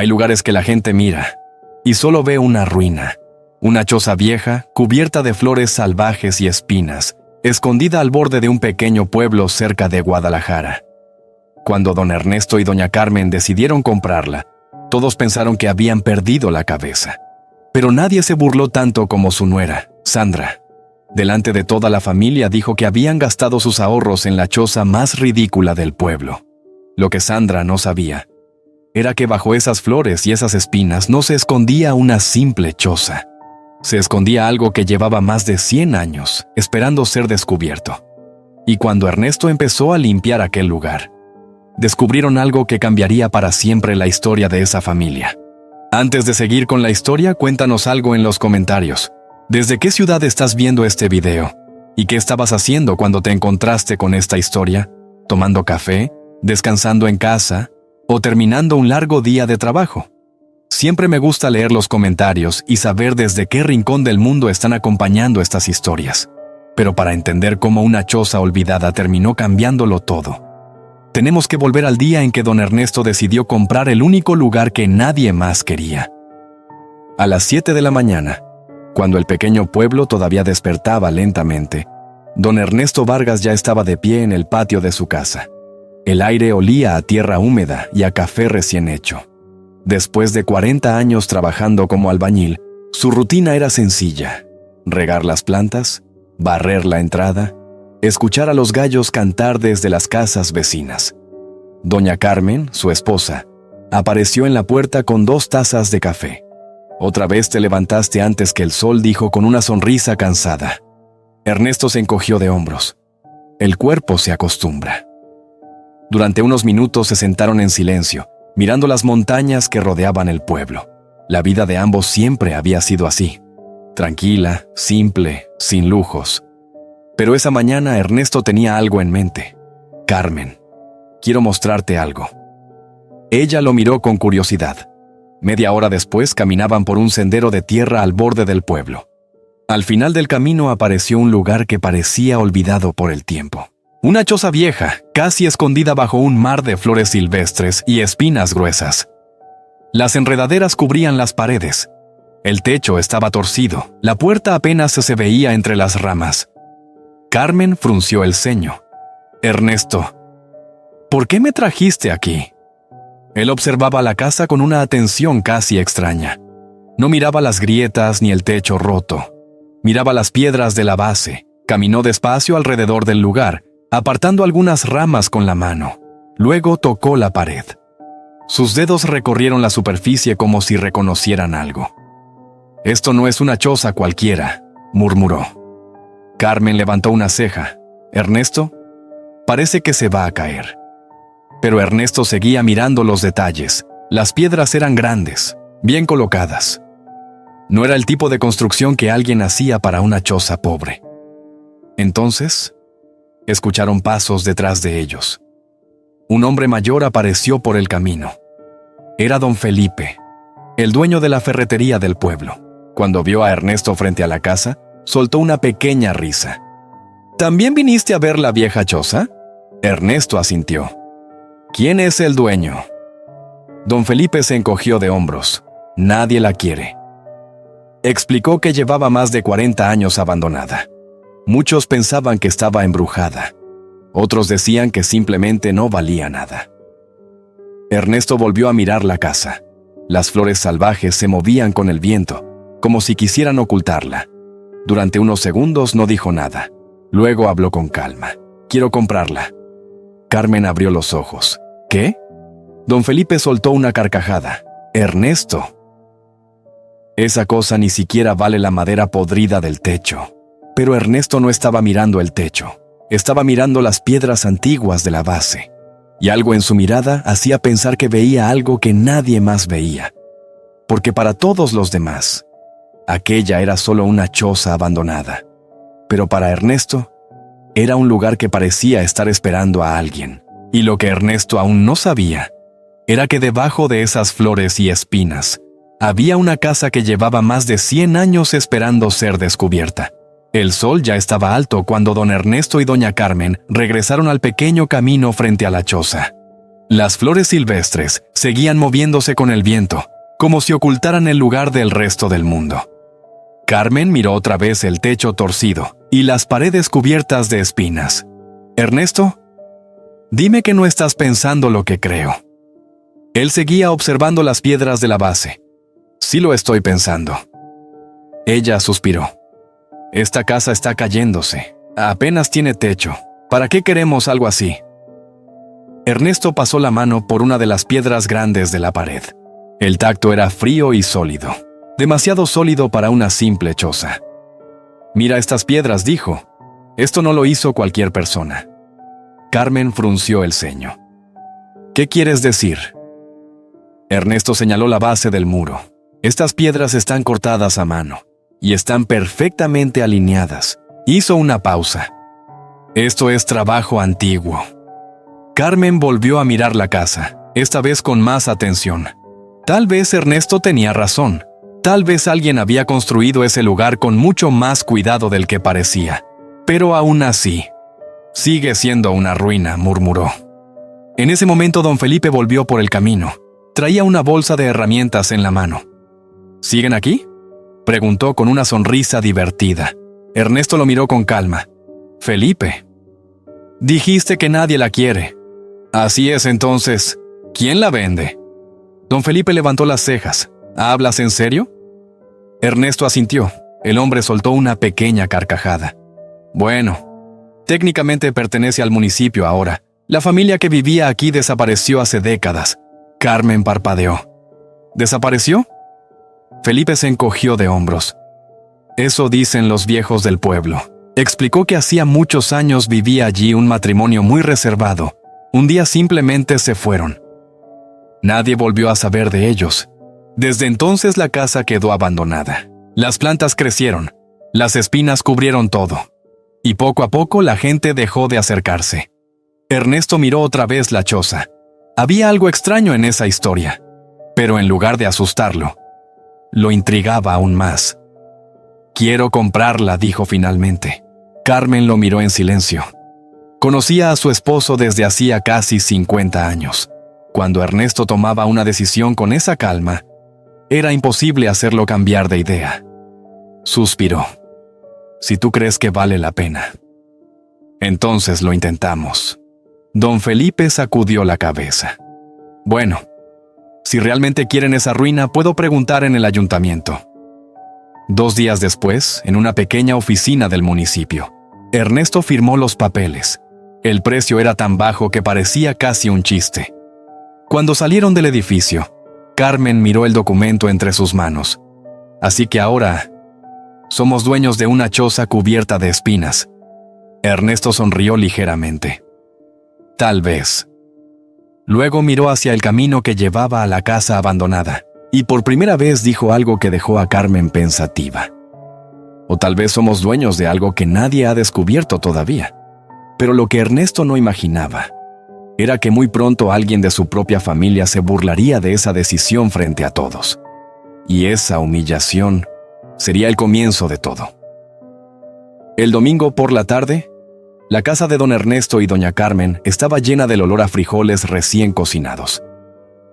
Hay lugares que la gente mira y solo ve una ruina, una choza vieja cubierta de flores salvajes y espinas, escondida al borde de un pequeño pueblo cerca de Guadalajara. Cuando don Ernesto y doña Carmen decidieron comprarla, todos pensaron que habían perdido la cabeza. Pero nadie se burló tanto como su nuera, Sandra. Delante de toda la familia dijo que habían gastado sus ahorros en la choza más ridícula del pueblo. Lo que Sandra no sabía era que bajo esas flores y esas espinas no se escondía una simple choza. Se escondía algo que llevaba más de 100 años, esperando ser descubierto. Y cuando Ernesto empezó a limpiar aquel lugar, descubrieron algo que cambiaría para siempre la historia de esa familia. Antes de seguir con la historia, cuéntanos algo en los comentarios. ¿Desde qué ciudad estás viendo este video? ¿Y qué estabas haciendo cuando te encontraste con esta historia? ¿Tomando café? ¿Descansando en casa? ¿O terminando un largo día de trabajo? Siempre me gusta leer los comentarios y saber desde qué rincón del mundo están acompañando estas historias. Pero para entender cómo una choza olvidada terminó cambiándolo todo, tenemos que volver al día en que don Ernesto decidió comprar el único lugar que nadie más quería. A las 7 de la mañana, cuando el pequeño pueblo todavía despertaba lentamente, don Ernesto Vargas ya estaba de pie en el patio de su casa. El aire olía a tierra húmeda y a café recién hecho. Después de 40 años trabajando como albañil, su rutina era sencilla: regar las plantas, barrer la entrada, escuchar a los gallos cantar desde las casas vecinas. Doña Carmen, su esposa, apareció en la puerta con 2 tazas de café. «Otra vez te levantaste antes que el sol», dijo con una sonrisa cansada. Ernesto se encogió de hombros. El cuerpo se acostumbra. Durante unos minutos se sentaron en silencio, mirando las montañas que rodeaban el pueblo. La vida de ambos siempre había sido así: tranquila, simple, sin lujos. Pero esa mañana Ernesto tenía algo en mente. «Carmen, quiero mostrarte algo». Ella lo miró con curiosidad. Media hora después caminaban por un sendero de tierra al borde del pueblo. Al final del camino apareció un lugar que parecía olvidado por el tiempo. Una choza vieja, casi escondida bajo un mar de flores silvestres y espinas gruesas. Las enredaderas cubrían las paredes. El techo estaba torcido, la puerta apenas se veía entre las ramas. Carmen frunció el ceño. «Ernesto, ¿por qué me trajiste aquí?». Él observaba la casa con una atención casi extraña. No miraba las grietas ni el techo roto. Miraba las piedras de la base. Caminó despacio alrededor del lugar, apartando algunas ramas con la mano. Luego tocó la pared. Sus dedos recorrieron la superficie como si reconocieran algo. «Esto no es una choza cualquiera», murmuró. Carmen levantó una ceja. «Ernesto, parece que se va a caer». Pero Ernesto seguía mirando los detalles. Las piedras eran grandes, bien colocadas. No era el tipo de construcción que alguien hacía para una choza pobre. Entonces, escucharon pasos detrás de ellos. Un hombre mayor apareció por el camino. Era don Felipe, el dueño de la ferretería del pueblo. Cuando vio a Ernesto frente a la casa, soltó una pequeña risa. «¿También viniste a ver la vieja choza?». Ernesto asintió. «¿Quién es el dueño?». Don Felipe se encogió de hombros. «Nadie la quiere». Explicó que llevaba más de 40 años abandonada. Muchos pensaban que estaba embrujada. Otros decían que simplemente no valía nada. Ernesto volvió a mirar la casa. Las flores salvajes se movían con el viento, como si quisieran ocultarla. Durante unos segundos no dijo nada. Luego habló con calma. «Quiero comprarla». Carmen abrió los ojos. «¿Qué?». Don Felipe soltó una carcajada. «Ernesto, esa cosa ni siquiera vale la madera podrida del techo». Pero Ernesto no estaba mirando el techo. Estaba mirando las piedras antiguas de la base. Y algo en su mirada hacía pensar que veía algo que nadie más veía. Porque para todos los demás, aquella era solo una choza abandonada. Pero para Ernesto, era un lugar que parecía estar esperando a alguien. Y lo que Ernesto aún no sabía era que debajo de esas flores y espinas había una casa que llevaba más de 100 años esperando ser descubierta. El sol ya estaba alto cuando don Ernesto y doña Carmen regresaron al pequeño camino frente a la choza. Las flores silvestres seguían moviéndose con el viento, como si ocultaran el lugar del resto del mundo. Carmen miró otra vez el techo torcido y las paredes cubiertas de espinas. «Ernesto, dime que no estás pensando lo que creo». Él seguía observando las piedras de la base. «Sí lo estoy pensando». Ella suspiró. «Esta casa está cayéndose. Apenas tiene techo. ¿Para qué queremos algo así?» Ernesto pasó la mano por una de las piedras grandes de la pared. El tacto era frío y sólido, demasiado sólido para una simple choza. «Mira estas piedras», dijo. «Esto no lo hizo cualquier persona». Carmen frunció el ceño. «¿Qué quieres decir?» Ernesto señaló la base del muro. «Estas piedras están cortadas a mano y están perfectamente alineadas». Hizo una pausa. «Esto es trabajo antiguo». Carmen volvió a mirar la casa, esta vez con más atención. Tal vez Ernesto tenía razón. Tal vez alguien había construido ese lugar con mucho más cuidado del que parecía. Pero aún así, «Sigue siendo una ruina», murmuró. En ese momento don Felipe volvió por el camino. Traía una bolsa de herramientas en la mano. «¿Siguen aquí?», preguntó con una sonrisa divertida. Ernesto lo miró con calma. «Felipe, dijiste que nadie la quiere». «Así es entonces. ¿Quién la vende?» Don Felipe levantó las cejas. «¿Hablas en serio?» Ernesto asintió. El hombre soltó una pequeña carcajada. «Bueno, técnicamente pertenece al municipio ahora. La familia que vivía aquí desapareció hace décadas». Carmen parpadeó. «¿Desapareció?» Felipe se encogió de hombros. «Eso dicen los viejos del pueblo». Explicó que hacía muchos años vivía allí un matrimonio muy reservado. Un día simplemente se fueron. Nadie volvió a saber de ellos. Desde entonces la casa quedó abandonada. Las plantas crecieron, las espinas cubrieron todo, y poco a poco la gente dejó de acercarse. Ernesto miró otra vez la choza. Había algo extraño en esa historia, pero en lugar de asustarlo, lo intrigaba aún más. «Quiero comprarla», dijo finalmente. Carmen lo miró en silencio. Conocía a su esposo desde hacía casi 50 años. Cuando Ernesto tomaba una decisión con esa calma, era imposible hacerlo cambiar de idea. Suspiró. «Si tú crees que vale la pena, entonces lo intentamos». Don Felipe sacudió la cabeza. «Bueno, si realmente quieren esa ruina, puedo preguntar en el ayuntamiento». 2 días después, en una pequeña oficina del municipio, Ernesto firmó los papeles. El precio era tan bajo que parecía casi un chiste. Cuando salieron del edificio, Carmen miró el documento entre sus manos. «Así que ahora somos dueños de una choza cubierta de espinas». Ernesto sonrió ligeramente. «Tal vez». Luego miró hacia el camino que llevaba a la casa abandonada, y por primera vez dijo algo que dejó a Carmen pensativa. «O tal vez somos dueños de algo que nadie ha descubierto todavía». Pero lo que Ernesto no imaginaba era que muy pronto alguien de su propia familia se burlaría de esa decisión frente a todos. Y esa humillación sería el comienzo de todo. El domingo por la tarde, la casa de don Ernesto y doña Carmen estaba llena del olor a frijoles recién cocinados.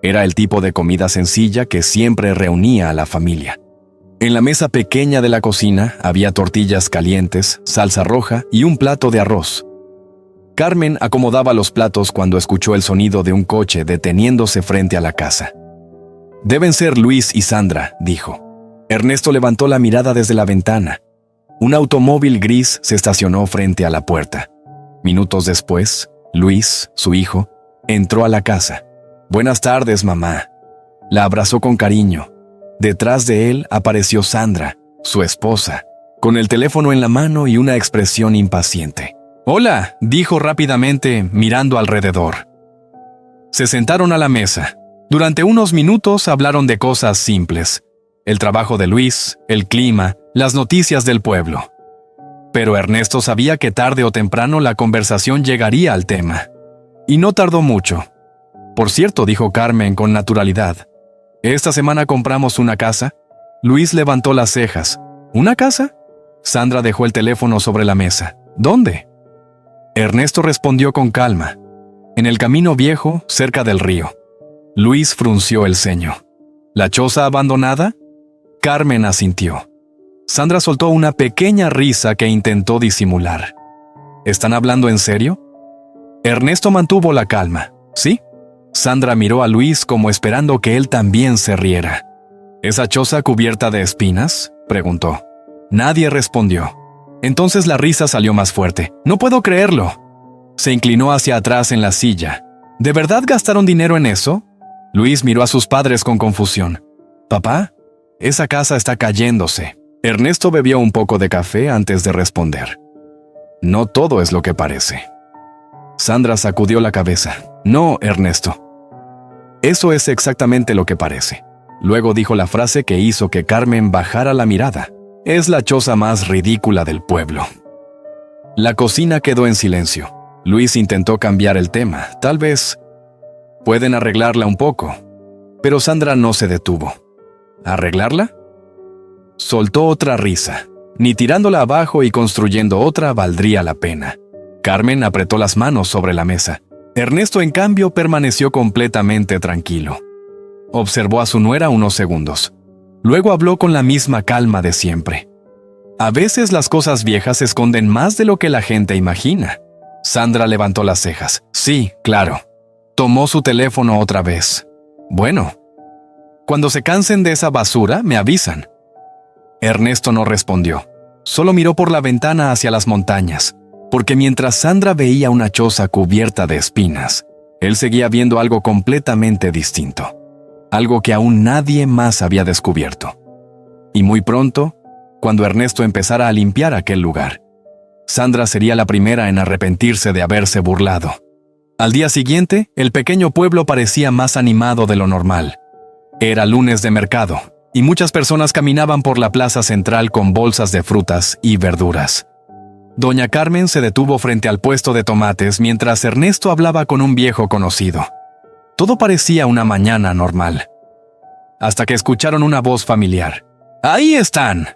Era el tipo de comida sencilla que siempre reunía a la familia. En la mesa pequeña de la cocina había tortillas calientes, salsa roja y un plato de arroz. Carmen acomodaba los platos cuando escuchó el sonido de un coche deteniéndose frente a la casa. «Deben ser Luis y Sandra», dijo. Ernesto levantó la mirada desde la ventana. Un automóvil gris se estacionó frente a la puerta. Minutos después, Luis, su hijo, entró a la casa. «Buenas tardes, mamá». La abrazó con cariño. Detrás de él apareció Sandra, su esposa, con el teléfono en la mano y una expresión impaciente. «Hola», dijo rápidamente, mirando alrededor. Se sentaron a la mesa. Durante unos minutos hablaron de cosas simples: el trabajo de Luis, el clima, las noticias del pueblo. Pero Ernesto sabía que tarde o temprano la conversación llegaría al tema. Y no tardó mucho. «Por cierto», dijo Carmen con naturalidad, «¿esta semana compramos una casa?» Luis levantó las cejas. «¿Una casa?» Sandra dejó el teléfono sobre la mesa. «¿Dónde?» Ernesto respondió con calma. en el camino viejo, cerca del río. Luis frunció el ceño. ¿La choza abandonada? Carmen asintió. Sandra soltó una pequeña risa que intentó disimular. ¿Están hablando en serio? Ernesto mantuvo la calma. ¿Sí? Sandra miró a Luis como esperando que él también se riera. ¿Esa choza cubierta de espinas?, preguntó. Nadie respondió. Entonces la risa salió más fuerte. ¡No puedo creerlo! Se inclinó hacia atrás en la silla. ¿De verdad gastaron dinero en eso? Luis miró a sus padres con confusión. «Papá, esa casa está cayéndose». Ernesto bebió un poco de café antes de responder. «No todo es lo que parece». Sandra sacudió la cabeza. «No, Ernesto. Eso es exactamente lo que parece». Luego dijo la frase que hizo que Carmen bajara la mirada. «Es la choza más ridícula del pueblo». La cocina quedó en silencio. Luis intentó cambiar el tema. Tal vez pueden arreglarla un poco. Pero Sandra no se detuvo. ¿Arreglarla? Soltó otra risa. Ni tirándola abajo y construyendo otra valdría la pena. Carmen apretó las manos sobre la mesa. Ernesto, en cambio, permaneció completamente tranquilo. Observó a su nuera unos segundos. Luego habló con la misma calma de siempre. A veces las cosas viejas esconden más de lo que la gente imagina. Sandra levantó las cejas. Sí, claro. Tomó su teléfono otra vez. Bueno, cuando se cansen de esa basura, me avisan. Ernesto no respondió. Solo miró por la ventana hacia las montañas, porque mientras Sandra veía una choza cubierta de espinas, él seguía viendo algo completamente distinto. Algo que aún nadie más había descubierto. Y muy pronto, cuando Ernesto empezara a limpiar aquel lugar, Sandra sería la primera en arrepentirse de haberse burlado. Al día siguiente, el pequeño pueblo parecía más animado de lo normal. Era lunes de mercado, y muchas personas caminaban por la plaza central con bolsas de frutas y verduras. Doña Carmen se detuvo frente al puesto de tomates mientras Ernesto hablaba con un viejo conocido. Todo parecía una mañana normal. Hasta que escucharon una voz familiar. ¡Ahí están!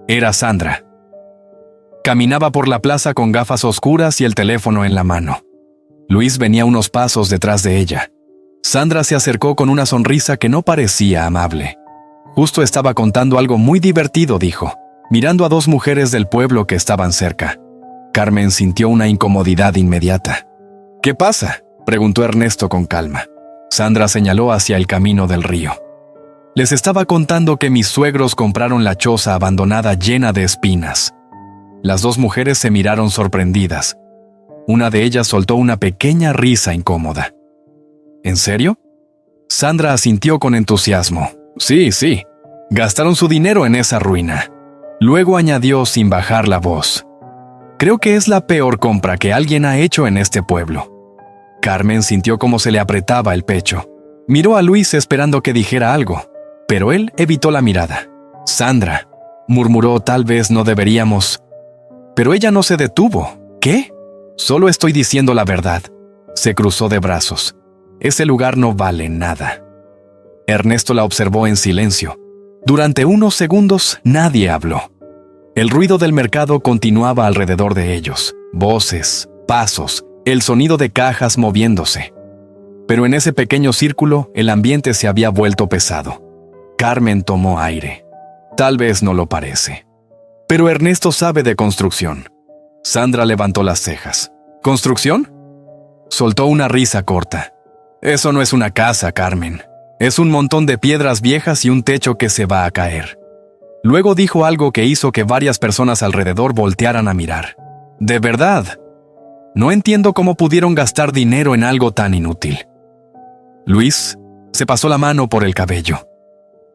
Era Sandra. Caminaba por la plaza con gafas oscuras y el teléfono en la mano. Luis venía unos pasos detrás de ella. Sandra se acercó con una sonrisa que no parecía amable. Justo estaba contando algo muy divertido, dijo, mirando a dos mujeres del pueblo que estaban cerca. Carmen sintió una incomodidad inmediata. ¿Qué pasa?, preguntó Ernesto con calma. Sandra señaló hacia el camino del río. Les estaba contando que mis suegros compraron la choza abandonada llena de espinas. Las dos mujeres se miraron sorprendidas. Una de ellas soltó una pequeña risa incómoda. ¿En serio? Sandra asintió con entusiasmo. Sí. Gastaron su dinero en esa ruina. Luego añadió sin bajar la voz. Creo que es la peor compra que alguien ha hecho en este pueblo. Carmen sintió cómo se le apretaba el pecho. Miró a Luis esperando que dijera algo, pero él evitó la mirada. Sandra, murmuró, tal vez no deberíamos. Pero ella no se detuvo. ¿Qué? Solo estoy diciendo la verdad. Se cruzó de brazos. Ese lugar no vale nada. Ernesto la observó en silencio. Durante unos segundos nadie habló. El ruido del mercado continuaba alrededor de ellos. Voces, pasos, el sonido de cajas moviéndose. Pero en ese pequeño círculo el ambiente se había vuelto pesado. Carmen tomó aire. Tal vez no lo parece. Pero Ernesto sabe de construcción. Sandra levantó las cejas. ¿Construcción? Soltó una risa corta. Eso no es una casa, Carmen. Es un montón de piedras viejas y un techo que se va a caer. Luego dijo algo que hizo que varias personas alrededor voltearan a mirar. De verdad, no entiendo cómo pudieron gastar dinero en algo tan inútil. Luis se pasó la mano por el cabello.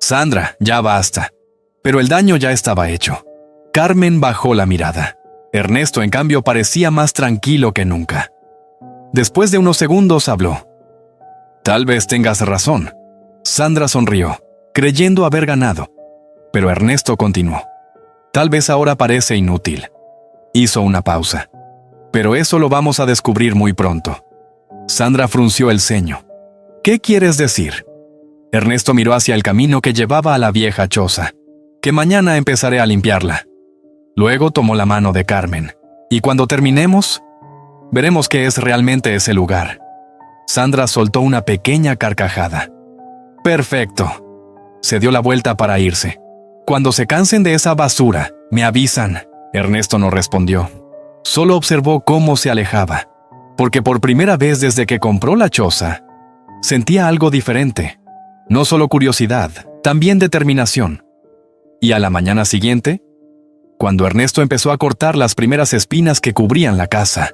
Sandra, ya basta. Pero el daño ya estaba hecho. Carmen bajó la mirada. Ernesto, en cambio, parecía más tranquilo que nunca. Después de unos segundos habló. Tal vez tengas razón. Sandra sonrió, creyendo haber ganado. Pero Ernesto continuó. Tal vez ahora parece inútil. Hizo una pausa. Pero eso lo vamos a descubrir muy pronto. Sandra frunció el ceño. ¿Qué quieres decir? Ernesto miró hacia el camino que llevaba a la vieja choza. Que mañana empezaré a limpiarla. Luego tomó la mano de Carmen. Y cuando terminemos, Veremos qué es realmente ese lugar. Sandra soltó una pequeña carcajada. Perfecto. Se dio la vuelta para irse. Cuando se cansen de esa basura, me avisan. Ernesto no respondió. Solo observó cómo se alejaba, porque por primera vez desde que compró la choza, sentía algo diferente. No solo curiosidad, también determinación. Y a la mañana siguiente, cuando Ernesto empezó a cortar las primeras espinas que cubrían la casa,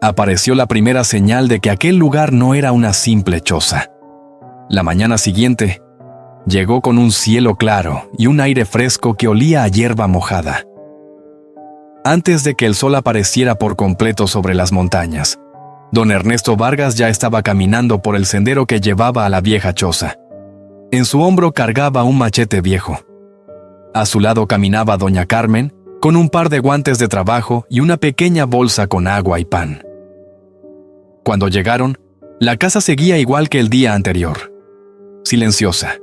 apareció la primera señal de que aquel lugar no era una simple choza. La mañana siguiente, llegó con un cielo claro y un aire fresco que olía a hierba mojada. Antes de que el sol apareciera por completo sobre las montañas, don Ernesto Vargas ya estaba caminando por el sendero que llevaba a la vieja choza. En su hombro cargaba un machete viejo. A su lado caminaba doña Carmen, con un par de guantes de trabajo y una pequeña bolsa con agua y pan. Cuando llegaron, la casa seguía igual que el día anterior. Silenciosa,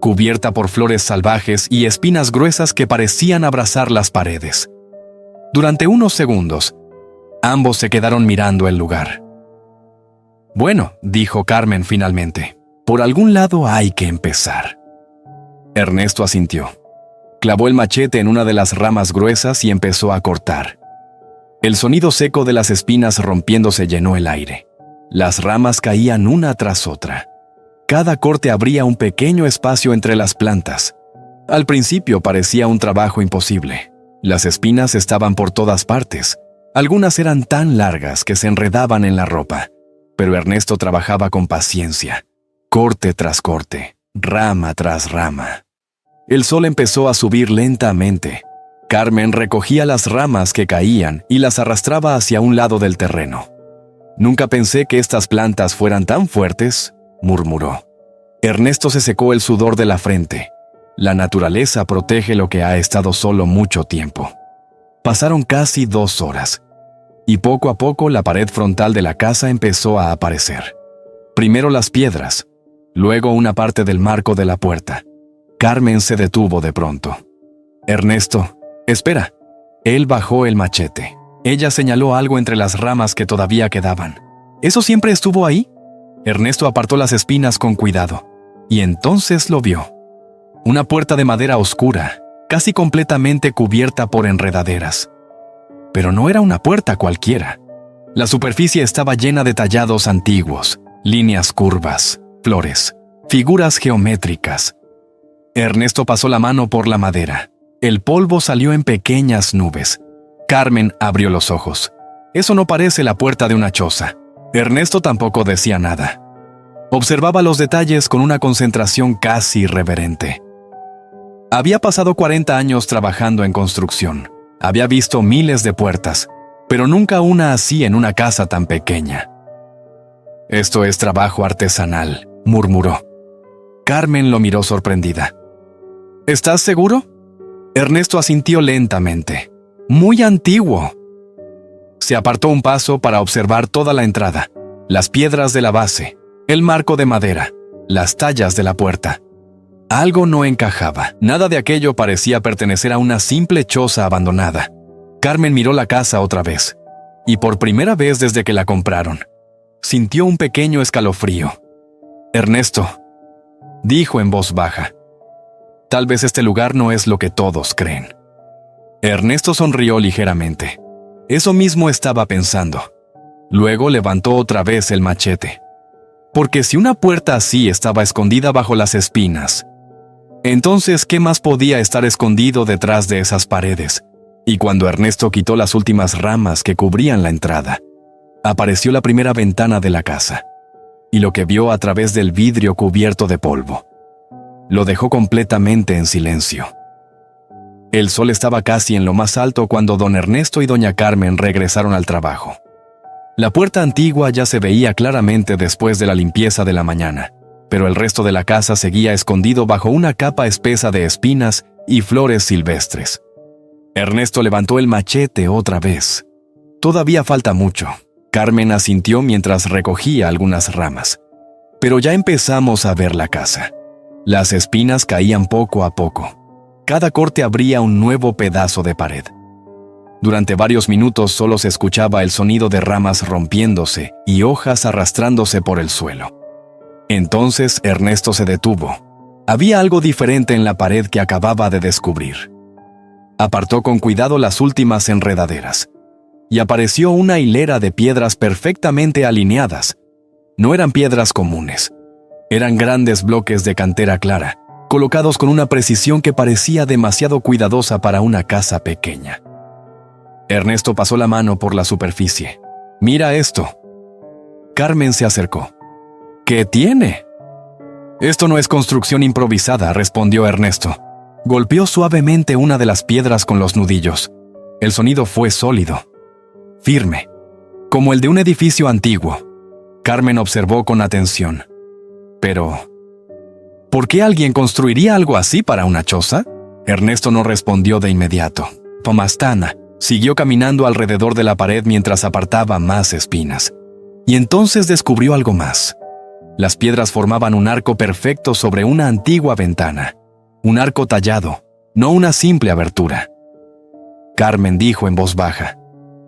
cubierta por flores salvajes y espinas gruesas que parecían abrazar las paredes. Durante unos segundos, ambos se quedaron mirando el lugar. Bueno, dijo Carmen finalmente, por algún lado hay que empezar. Ernesto asintió. Clavó el machete en una de las ramas gruesas y empezó a cortar. El sonido seco de las espinas rompiéndose llenó el aire. Las ramas caían una tras otra. Cada corte abría un pequeño espacio entre las plantas. Al principio parecía un trabajo imposible. Las espinas estaban por todas partes. Algunas eran tan largas que se enredaban en la ropa. Pero Ernesto trabajaba con paciencia, corte tras corte, rama tras rama. El sol empezó a subir lentamente. Carmen recogía las ramas que caían y las arrastraba hacia un lado del terreno. «Nunca pensé que estas plantas fueran tan fuertes», murmuró. Ernesto se secó el sudor de la frente. La naturaleza protege lo que ha estado solo mucho tiempo. Pasaron casi 2 horas, y poco a poco la pared frontal de la casa empezó a aparecer. Primero las piedras, luego una parte del marco de la puerta. Carmen se detuvo de pronto. «Ernesto, espera». Él bajó el machete. Ella señaló algo entre las ramas que todavía quedaban. «¿Eso siempre estuvo ahí?». Ernesto apartó las espinas con cuidado, y entonces lo vio. Una puerta de madera oscura, casi completamente cubierta por enredaderas. Pero no era una puerta cualquiera. La superficie estaba llena de tallados antiguos, líneas curvas, flores, figuras geométricas. Ernesto pasó la mano por la madera. El polvo salió en pequeñas nubes. Carmen abrió los ojos. «Eso no parece la puerta de una choza». Ernesto tampoco decía nada. Observaba los detalles con una concentración casi reverente. Había pasado 40 años trabajando en construcción. Había visto miles de puertas, pero nunca una así en una casa tan pequeña. «Esto es trabajo artesanal», murmuró. Carmen lo miró sorprendida. «¿Estás seguro?». Ernesto asintió lentamente. «Muy antiguo». Se apartó un paso para observar toda la entrada, las piedras de la base, el marco de madera, las tallas de la puerta. Algo no encajaba. Nada de aquello parecía pertenecer a una simple choza abandonada. Carmen miró la casa otra vez, y por primera vez desde que la compraron, sintió un pequeño escalofrío. «Ernesto», dijo en voz baja, «tal vez este lugar no es lo que todos creen». Ernesto sonrió ligeramente. Eso mismo estaba pensando. Luego levantó otra vez el machete. Porque si una puerta así estaba escondida bajo las espinas, entonces, ¿qué más podía estar escondido detrás de esas paredes? Y cuando Ernesto quitó las últimas ramas que cubrían la entrada, apareció la primera ventana de la casa, y lo que vio a través del vidrio cubierto de polvo lo dejó completamente en silencio. El sol estaba casi en lo más alto cuando don Ernesto y doña Carmen regresaron al trabajo. La puerta antigua ya se veía claramente después de la limpieza de la mañana, pero el resto de la casa seguía escondido bajo una capa espesa de espinas y flores silvestres. Ernesto levantó el machete otra vez. «Todavía falta mucho», Carmen asintió mientras recogía algunas ramas. «Pero ya empezamos a ver la casa». Las espinas caían poco a poco. Cada corte abría un nuevo pedazo de pared. Durante varios minutos solo se escuchaba el sonido de ramas rompiéndose y hojas arrastrándose por el suelo. Entonces Ernesto se detuvo. Había algo diferente en la pared que acababa de descubrir. Apartó con cuidado las últimas enredaderas y apareció una hilera de piedras perfectamente alineadas. No eran piedras comunes. Eran grandes bloques de cantera clara, colocados con una precisión que parecía demasiado cuidadosa para una casa pequeña. Ernesto pasó la mano por la superficie. «Mira esto». Carmen se acercó. «¿Qué tiene?» «Esto no es construcción improvisada», respondió Ernesto. Golpeó suavemente una de las piedras con los nudillos. El sonido fue sólido, firme, como el de un edificio antiguo. Carmen observó con atención. Pero, ¿por qué alguien construiría algo así para una choza? Ernesto no respondió de inmediato. Pomastana siguió caminando alrededor de la pared mientras apartaba más espinas. Y entonces descubrió algo más. Las piedras formaban un arco perfecto sobre una antigua ventana. Un arco tallado, no una simple abertura. Carmen dijo en voz baja.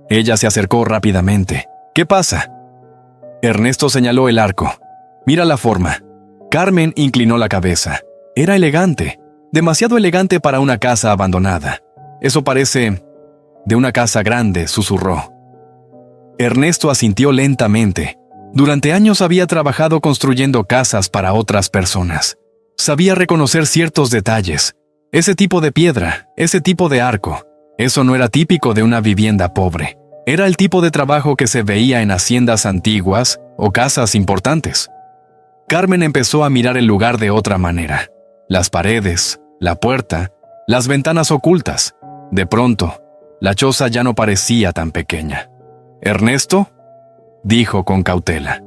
Ella se acercó rápidamente. «¿Qué pasa?» Ernesto señaló el arco. «Mira la forma». Carmen inclinó la cabeza. Era elegante, demasiado elegante para una casa abandonada. «Eso parece de una casa grande», susurró. Ernesto asintió lentamente. Durante años había trabajado construyendo casas para otras personas. Sabía reconocer ciertos detalles. Ese tipo de piedra, ese tipo de arco. Eso no era típico de una vivienda pobre. Era el tipo de trabajo que se veía en haciendas antiguas o casas importantes. Carmen empezó a mirar el lugar de otra manera. Las paredes, la puerta, las ventanas ocultas. De pronto, la choza ya no parecía tan pequeña. «¿Ernesto?», dijo con cautela.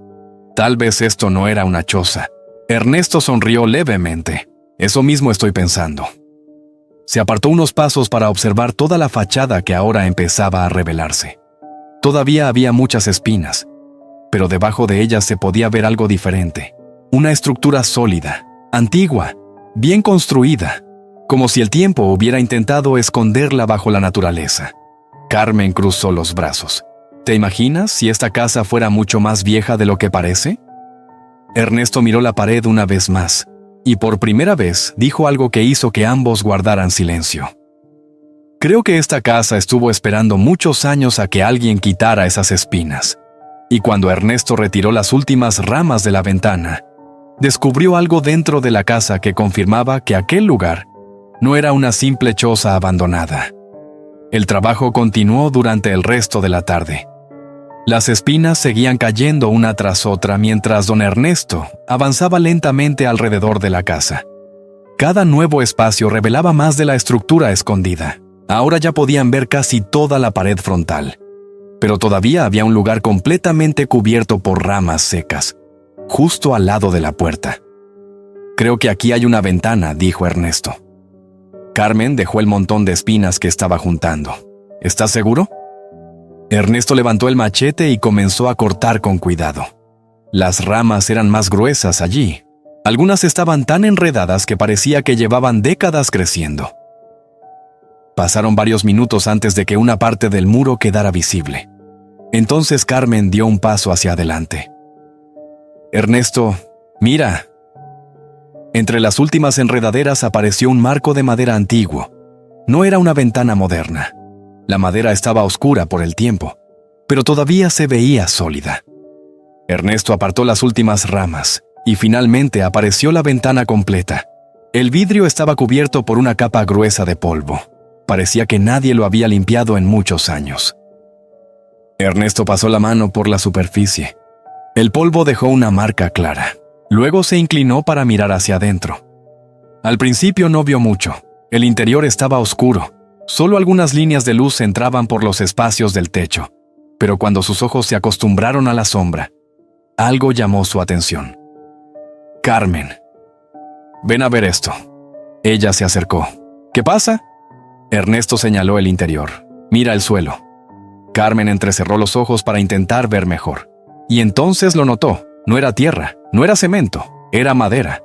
Tal vez esto no era una choza. Ernesto sonrió levemente. «Eso mismo estoy pensando». Se apartó unos pasos para observar toda la fachada que ahora empezaba a revelarse. Todavía había muchas espinas, pero debajo de ellas se podía ver algo diferente. Una estructura sólida, antigua, bien construida, como si el tiempo hubiera intentado esconderla bajo la naturaleza. Carmen cruzó los brazos. «¿Te imaginas si esta casa fuera mucho más vieja de lo que parece?» Ernesto miró la pared una vez más, y por primera vez dijo algo que hizo que ambos guardaran silencio. «Creo que esta casa estuvo esperando muchos años a que alguien quitara esas espinas». Y cuando Ernesto retiró las últimas ramas de la ventana, descubrió algo dentro de la casa que confirmaba que aquel lugar no era una simple choza abandonada. El trabajo continuó durante el resto de la tarde. Las espinas seguían cayendo una tras otra mientras don Ernesto avanzaba lentamente alrededor de la casa. Cada nuevo espacio revelaba más de la estructura escondida. Ahora ya podían ver casi toda la pared frontal. Pero todavía había un lugar completamente cubierto por ramas secas, justo al lado de la puerta. «Creo que aquí hay una ventana», dijo Ernesto. Carmen dejó el montón de espinas que estaba juntando. «¿Estás seguro?» Ernesto levantó el machete y comenzó a cortar con cuidado. Las ramas eran más gruesas allí. Algunas estaban tan enredadas que parecía que llevaban décadas creciendo. Pasaron varios minutos antes de que una parte del muro quedara visible. Entonces Carmen dio un paso hacia adelante. «Ernesto, mira». Entre las últimas enredaderas apareció un marco de madera antiguo. No era una ventana moderna. La madera estaba oscura por el tiempo, pero todavía se veía sólida. Ernesto apartó las últimas ramas y finalmente apareció la ventana completa. El vidrio estaba cubierto por una capa gruesa de polvo. Parecía que nadie lo había limpiado en muchos años. Ernesto pasó la mano por la superficie. El polvo dejó una marca clara. Luego se inclinó para mirar hacia adentro. Al principio no vio mucho. El interior estaba oscuro. Solo algunas líneas de luz entraban por los espacios del techo. Pero cuando sus ojos se acostumbraron a la sombra, algo llamó su atención. «Carmen, ven a ver esto». Ella se acercó. «¿Qué pasa?» Ernesto señaló el interior. «Mira el suelo». Carmen entrecerró los ojos para intentar ver mejor. Y entonces lo notó. No era tierra, no era cemento, era madera.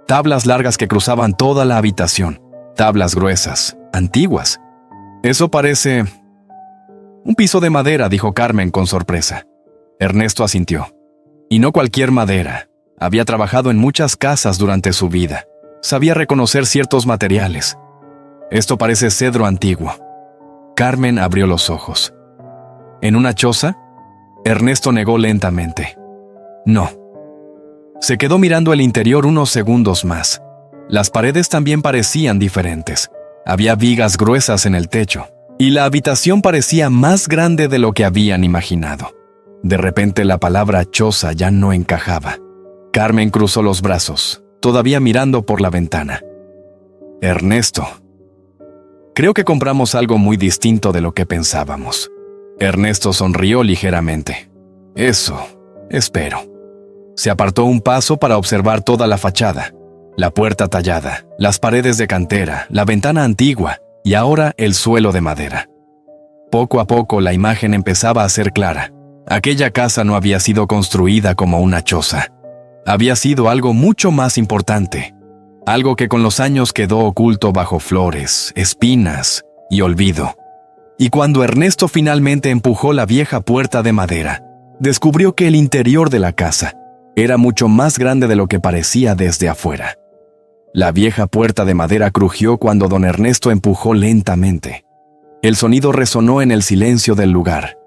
Tablas largas que cruzaban toda la habitación. Tablas gruesas, antiguas. «Eso parece Un piso de madera, dijo Carmen con sorpresa. Ernesto asintió. Y no cualquier madera. Había trabajado en muchas casas durante su vida. Sabía reconocer ciertos materiales. Esto parece cedro antiguo. Carmen abrió los ojos. ¿En una choza? Ernesto negó lentamente. No. Se quedó mirando el interior unos segundos más. Las paredes también parecían diferentes. Había vigas gruesas en el techo, y la habitación parecía más grande de lo que habían imaginado. De repente la palabra choza ya no encajaba. Carmen cruzó los brazos, todavía mirando por la ventana. Ernesto. Creo que compramos algo muy distinto de lo que pensábamos. Ernesto sonrió ligeramente. Eso, espero. Se apartó un paso para observar toda la fachada. La puerta tallada, las paredes de cantera, la ventana antigua y ahora el suelo de madera. Poco a poco la imagen empezaba a ser clara. Aquella casa no había sido construida como una choza. Había sido algo mucho más importante. Algo que con los años quedó oculto bajo flores, espinas y olvido. Y cuando Ernesto finalmente empujó la vieja puerta de madera, descubrió que el interior de la casa era mucho más grande de lo que parecía desde afuera. La vieja puerta de madera crujió cuando don Ernesto empujó lentamente. El sonido resonó en el silencio del lugar.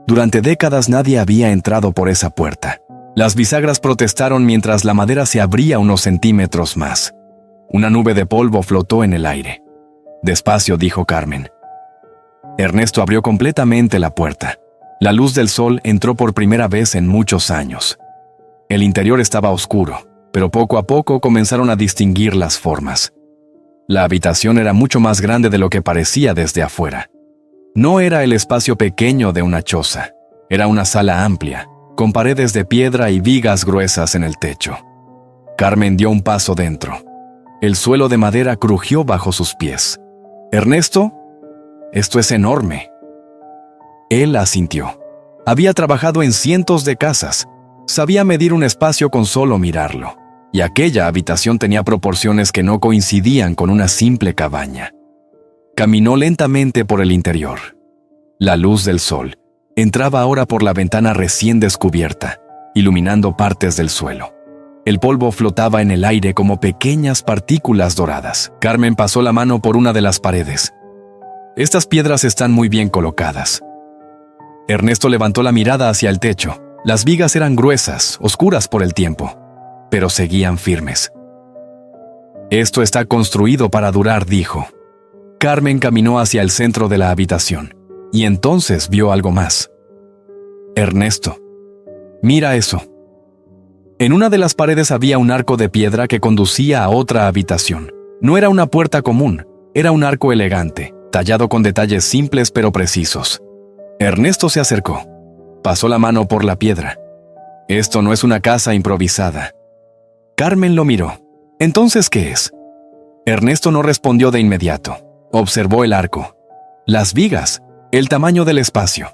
Durante décadas nadie había entrado por esa puerta. Las bisagras protestaron mientras la madera se abría unos centímetros más. Una nube de polvo flotó en el aire. Despacio, dijo Carmen. Ernesto abrió completamente la puerta. La luz del sol entró por primera vez en muchos años. El interior estaba oscuro, pero poco a poco comenzaron a distinguir las formas. La habitación era mucho más grande de lo que parecía desde afuera. No era el espacio pequeño de una choza, era una sala amplia, con paredes de piedra y vigas gruesas en el techo. Carmen dio un paso dentro. El suelo de madera crujió bajo sus pies. «Ernesto, esto es enorme». Él asintió. Había trabajado en cientos de casas. Sabía medir un espacio con solo mirarlo, y aquella habitación tenía proporciones que no coincidían con una simple cabaña. Caminó lentamente por el interior. La luz del sol entraba ahora por la ventana recién descubierta, iluminando partes del suelo. El polvo flotaba en el aire como pequeñas partículas doradas. Carmen pasó la mano por una de las paredes. «Estas piedras están muy bien colocadas». Ernesto levantó la mirada hacia el techo. Las vigas eran gruesas, oscuras por el tiempo, pero seguían firmes. «Esto está construido para durar», dijo. Carmen caminó hacia el centro de la habitación, y entonces vio algo más. «Ernesto, mira eso». En una de las paredes había un arco de piedra que conducía a otra habitación. No era una puerta común, era un arco elegante, tallado con detalles simples pero precisos. Ernesto se acercó. Pasó la mano por la piedra. «Esto no es una casa improvisada». Carmen lo miró. «¿Entonces qué es?» Ernesto no respondió de inmediato. Observó el arco, las vigas, el tamaño del espacio.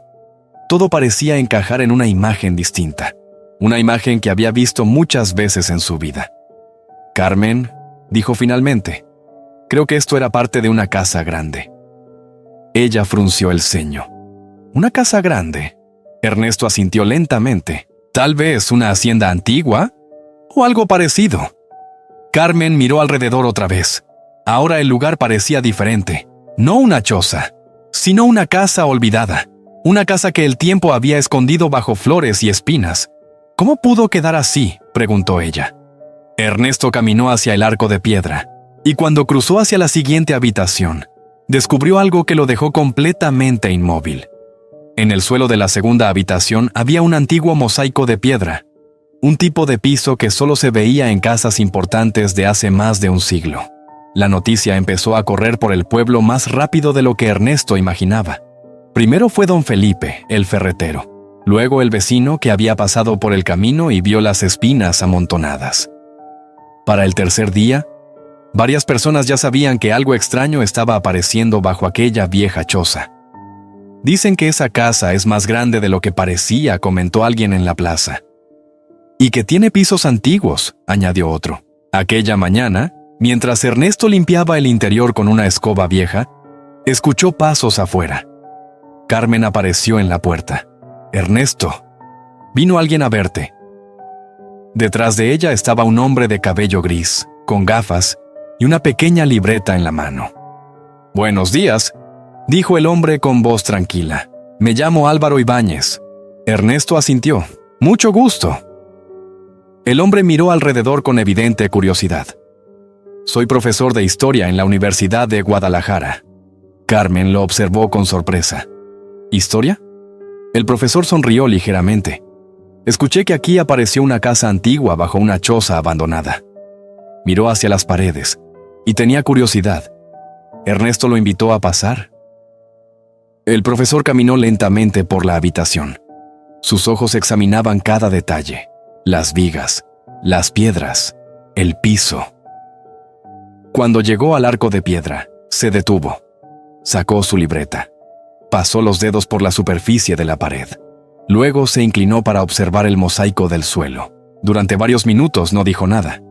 Todo parecía encajar en una imagen distinta. Una imagen que había visto muchas veces en su vida. «Carmen», dijo finalmente, «creo que esto era parte de una casa grande». Ella frunció el ceño. «¿Una casa grande?» Ernesto asintió lentamente. «Tal vez una hacienda antigua o algo parecido». Carmen miró alrededor otra vez. Ahora el lugar parecía diferente. No una choza, sino una casa olvidada. Una casa que el tiempo había escondido bajo flores y espinas. «¿Cómo pudo quedar así?», preguntó ella. Ernesto caminó hacia el arco de piedra, y cuando cruzó hacia la siguiente habitación, descubrió algo que lo dejó completamente inmóvil. En el suelo de la segunda habitación había un antiguo mosaico de piedra, un tipo de piso que solo se veía en casas importantes de hace más de un siglo. La noticia empezó a correr por el pueblo más rápido de lo que Ernesto imaginaba. Primero fue don Felipe, el ferretero, luego el vecino que había pasado por el camino y vio las espinas amontonadas. Para el tercer día, varias personas ya sabían que algo extraño estaba apareciendo bajo aquella vieja choza. «Dicen que esa casa es más grande de lo que parecía», comentó alguien en la plaza. «Y que tiene pisos antiguos», añadió otro. Aquella mañana, mientras Ernesto limpiaba el interior con una escoba vieja, escuchó pasos afuera. Carmen apareció en la puerta. «Ernesto, vino alguien a verte». Detrás de ella estaba un hombre de cabello gris, con gafas y una pequeña libreta en la mano. «Buenos días», dijo el hombre con voz tranquila. «Me llamo Álvaro Ibáñez». Ernesto asintió. «Mucho gusto». El hombre miró alrededor con evidente curiosidad. «Soy profesor de historia en la Universidad de Guadalajara». Carmen lo observó con sorpresa. «¿Historia?». El profesor sonrió ligeramente. «Escuché que aquí apareció una casa antigua bajo una choza abandonada». Miró hacia las paredes y tenía curiosidad. Ernesto lo invitó a pasar. El profesor caminó lentamente por la habitación. Sus ojos examinaban cada detalle: las vigas, las piedras, el piso. Cuando llegó al arco de piedra, se detuvo. Sacó su libreta. Pasó los dedos por la superficie de la pared. Luego se inclinó para observar el mosaico del suelo. Durante varios minutos no dijo nada.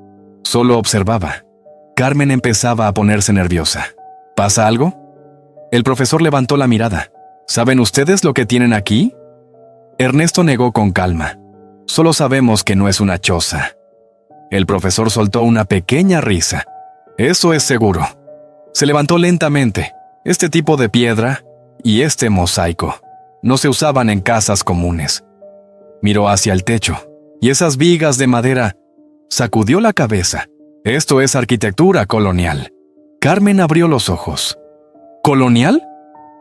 Solo observaba. Carmen empezaba a ponerse nerviosa. ¿Pasa algo?». El profesor levantó la mirada. «¿Saben ustedes lo que tienen aquí?». Ernesto negó con calma. «Solo sabemos que no es una choza». El profesor soltó una pequeña risa. «Eso es seguro». Se levantó lentamente. Este tipo de piedra y este mosaico no se usaban en casas comunes. Miró hacia el techo. ¿Y esas vigas de madera? Sacudió la cabeza. «Esto es arquitectura colonial». Carmen abrió los ojos. «¿Colonial?».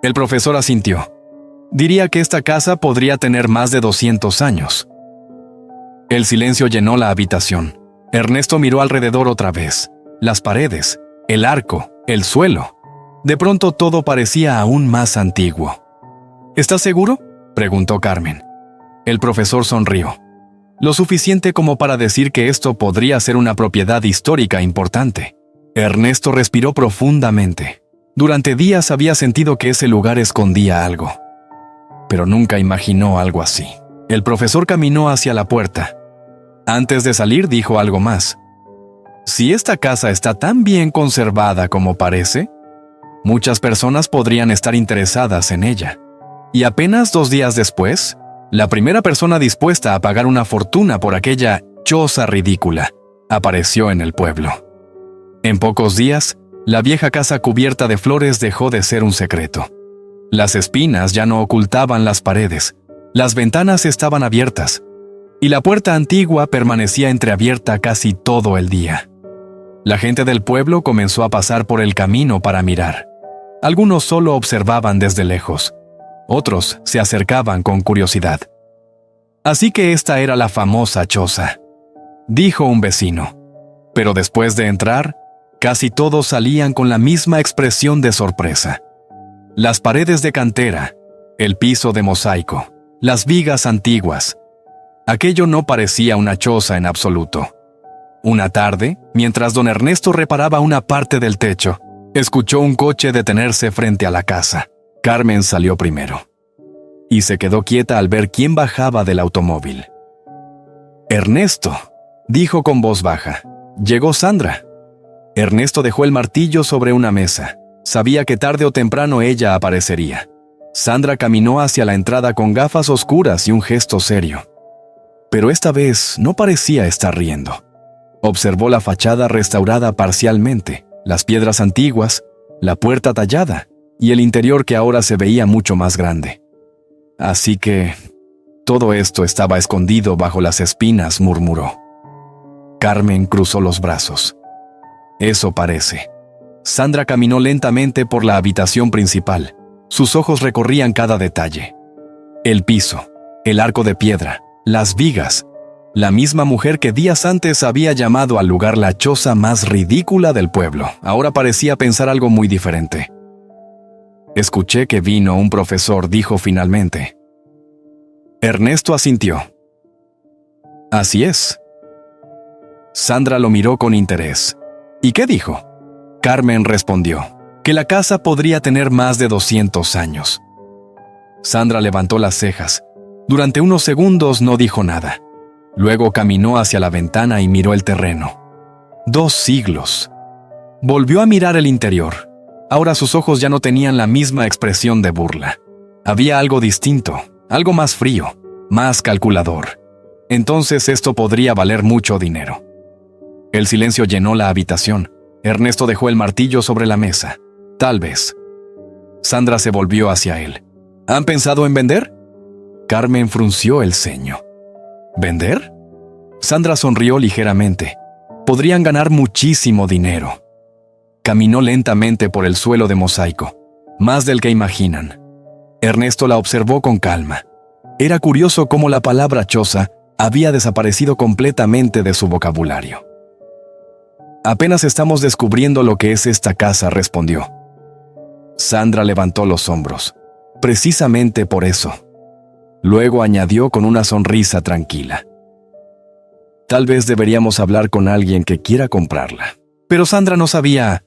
El profesor asintió. «Diría que esta casa podría tener más de 200 años». El silencio llenó la habitación. Ernesto miró alrededor otra vez. Las paredes, el arco, el suelo. De pronto todo parecía aún más antiguo. «¿Estás seguro?», preguntó Carmen. El profesor sonrió. «Lo suficiente como para decir que esto podría ser una propiedad histórica importante». Ernesto respiró profundamente. Durante días había sentido que ese lugar escondía algo, pero nunca imaginó algo así. El profesor caminó hacia la puerta. Antes de salir dijo algo más. «Si esta casa está tan bien conservada como parece, muchas personas podrían estar interesadas en ella». Y apenas 2 días después, la primera persona dispuesta a pagar una fortuna por aquella choza ridícula apareció en el pueblo. En pocos días, la vieja casa cubierta de flores dejó de ser un secreto. Las espinas ya no ocultaban las paredes, las ventanas estaban abiertas, y la puerta antigua permanecía entreabierta casi todo el día. La gente del pueblo comenzó a pasar por el camino para mirar. Algunos solo observaban desde lejos, otros se acercaban con curiosidad. «Así que esta era la famosa choza», dijo un vecino. Pero después de entrar, casi todos salían con la misma expresión de sorpresa. Las paredes de cantera, el piso de mosaico, las vigas antiguas. Aquello no parecía una choza en absoluto. Una tarde, mientras don Ernesto reparaba una parte del techo, escuchó un coche detenerse frente a la casa. Carmen salió primero y se quedó quieta al ver quién bajaba del automóvil. «Ernesto», dijo con voz baja. «Llegó Sandra». Ernesto dejó el martillo sobre una mesa. Sabía que tarde o temprano ella aparecería. Sandra caminó hacia la entrada con gafas oscuras y un gesto serio. Pero esta vez no parecía estar riendo. Observó la fachada restaurada parcialmente, las piedras antiguas, la puerta tallada y el interior que ahora se veía mucho más grande. «Así que todo esto estaba escondido bajo las espinas», murmuró. Carmen cruzó los brazos. «Eso parece». Sandra caminó lentamente por la habitación principal. Sus ojos recorrían cada detalle. El piso, el arco de piedra, las vigas. La misma mujer que días antes había llamado al lugar la choza más ridícula del pueblo, ahora parecía pensar algo muy diferente. «Escuché que vino un profesor», dijo finalmente. Ernesto asintió. «Así es». Sandra lo miró con interés. «¿Y qué dijo?». Carmen respondió que la casa podría tener más de 200 años. Sandra levantó las cejas. Durante unos segundos no dijo nada. Luego caminó hacia la ventana y miró el terreno. 2 siglos. Volvió a mirar el interior. Ahora sus ojos ya no tenían la misma expresión de burla. Había algo distinto, algo más frío, más calculador. Entonces esto podría valer mucho dinero. El silencio llenó la habitación. Ernesto dejó el martillo sobre la mesa. Tal vez. Sandra se volvió hacia él. ¿Han pensado en vender? Carmen frunció el ceño. ¿Vender? Sandra sonrió ligeramente. Podrían ganar muchísimo dinero. Caminó lentamente por el suelo de mosaico, más del que imaginan. Ernesto la observó con calma. Era curioso cómo la palabra choza había desaparecido completamente de su vocabulario. Apenas estamos descubriendo lo que es esta casa, respondió. Sandra levantó los hombros. Precisamente por eso. Luego añadió con una sonrisa tranquila. Tal vez deberíamos hablar con alguien que quiera comprarla. Pero Sandra no sabía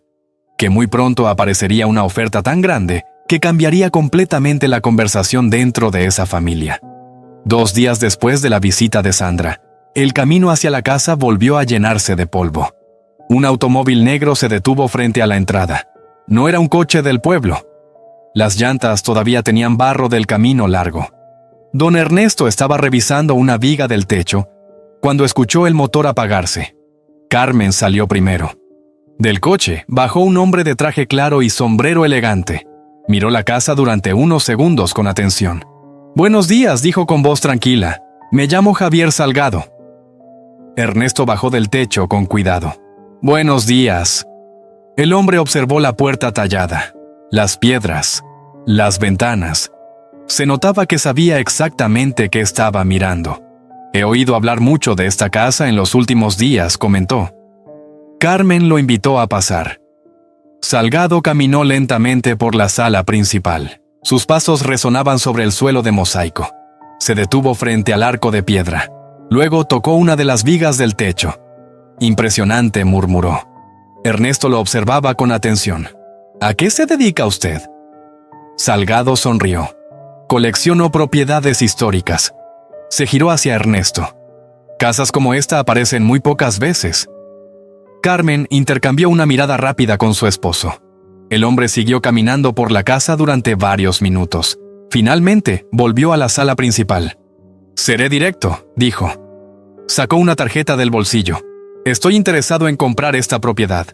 que muy pronto aparecería una oferta tan grande que cambiaría completamente la conversación dentro de esa familia. 2 días después de la visita de Sandra, el camino hacia la casa volvió a llenarse de polvo. Un automóvil negro se detuvo frente a la entrada. No era un coche del pueblo. Las llantas todavía tenían barro del camino largo. Don Ernesto estaba revisando una viga del techo cuando escuchó el motor apagarse. Carmen salió primero. Del coche bajó un hombre de traje claro y sombrero elegante. Miró la casa durante unos segundos con atención. «Buenos días», dijo con voz tranquila. «Me llamo Javier Salgado». Ernesto bajó del techo con cuidado. «Buenos días». El hombre observó la puerta tallada, las piedras, las ventanas. Se notaba que sabía exactamente qué estaba mirando. «He oído hablar mucho de esta casa en los últimos días», comentó. Carmen lo invitó a pasar. Salgado caminó lentamente por la sala principal. Sus pasos resonaban sobre el suelo de mosaico. Se detuvo frente al arco de piedra. Luego tocó una de las vigas del techo. «Impresionante», murmuró. Ernesto lo observaba con atención. «¿A qué se dedica usted?» Salgado sonrió. «Colecciono propiedades históricas». Se giró hacia Ernesto. «Casas como esta aparecen muy pocas veces». Carmen intercambió una mirada rápida con su esposo. El hombre siguió caminando por la casa durante varios minutos. Finalmente, volvió a la sala principal. «Seré directo», dijo. Sacó una tarjeta del bolsillo. «Estoy interesado en comprar esta propiedad».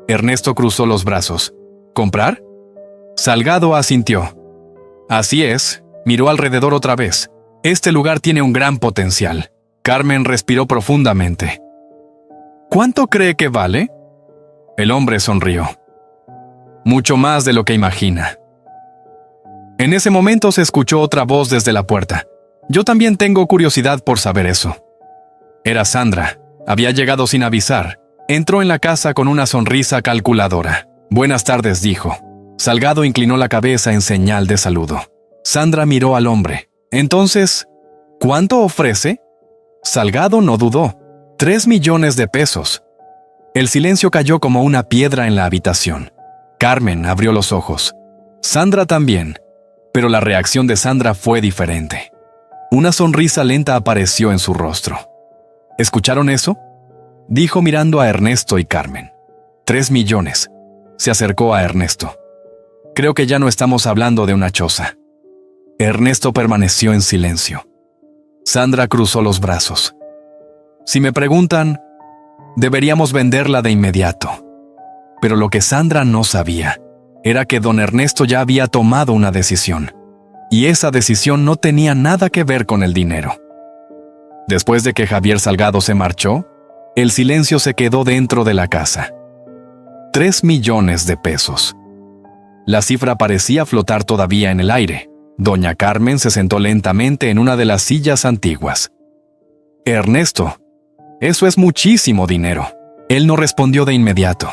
Ernesto cruzó los brazos. «¿Comprar?» Salgado asintió. «Así es», miró alrededor otra vez. «Este lugar tiene un gran potencial». Carmen respiró profundamente. «¿Cuánto cree que vale?» El hombre sonrió. «Mucho más de lo que imagina». En ese momento se escuchó otra voz desde la puerta. «Yo también tengo curiosidad por saber eso». Era Sandra. Había llegado sin avisar. Entró en la casa con una sonrisa calculadora. «Buenas tardes», dijo. Salgado inclinó la cabeza en señal de saludo. Sandra miró al hombre. «Entonces, ¿cuánto ofrece?» Salgado no dudó. 3 millones de pesos. El silencio cayó como una piedra en la habitación. Carmen abrió los ojos. Sandra también. Pero la reacción de Sandra fue diferente. Una sonrisa lenta apareció en su rostro. ¿Escucharon eso?, dijo mirando a Ernesto y Carmen. 3 millones. Se acercó a Ernesto. «Creo que ya no estamos hablando de una choza». Ernesto permaneció en silencio. Sandra cruzó los brazos. «Si me preguntan, deberíamos venderla de inmediato». Pero lo que Sandra no sabía era que don Ernesto ya había tomado una decisión. Y esa decisión no tenía nada que ver con el dinero. Después de que Javier Salgado se marchó, el silencio se quedó dentro de la casa. 3 millones de pesos. La cifra parecía flotar todavía en el aire. Doña Carmen se sentó lentamente en una de las sillas antiguas. «Ernesto, eso es muchísimo dinero». Él no respondió de inmediato.